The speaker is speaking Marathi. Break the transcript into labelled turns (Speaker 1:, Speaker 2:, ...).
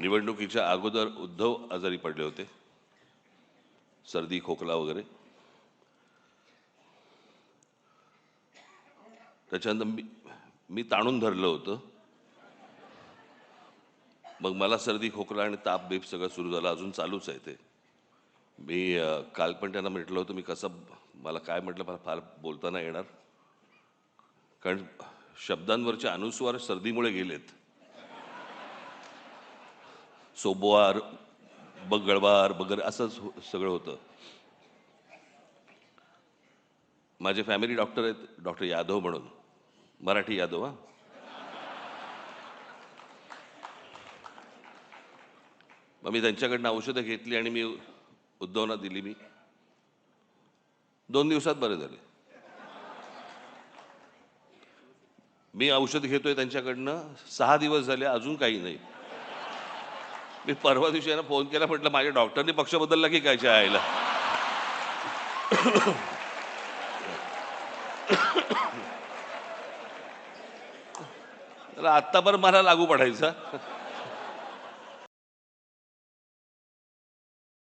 Speaker 1: निवडणुकीच्या अगोदर उद्धव आजारी पडले होते, सर्दी खोकला वगैरे. त्याच्यानंतर मी ताणून धरलं होतं. मग मला सर्दी खोकला आणि ताप बीप सगळं सुरू झालं, अजून चालूच आहे ते. मी काल पण त्यांना म्हटलं होतं मी कसं, मला काय म्हटलं, मला फार बोलता नाही येणार कारण शब्दांवरचे अनुस्वार सर्दीमुळे गेलेत. सोबवार, बगळवार वगैरे असं सगळं होतं. माझे फॅमिली डॉक्टर आहेत, डॉक्टर यादव म्हणून, मराठी यादव. हा, मग मी त्यांच्याकडनं औषधं घेतली आणि मी उद्धवना दिली. मी 2 दिवसात बरे झाले. मी औषध घेतोय त्यांच्याकडनं 6 दिवस झाले, अजून काही नाही. मी परवा दिवशी यांना फोन केला, म्हटलं माझ्या डॉक्टरनी पक्ष बदलला की काय आयला. आत्ता बरं मला लागू पडायचा.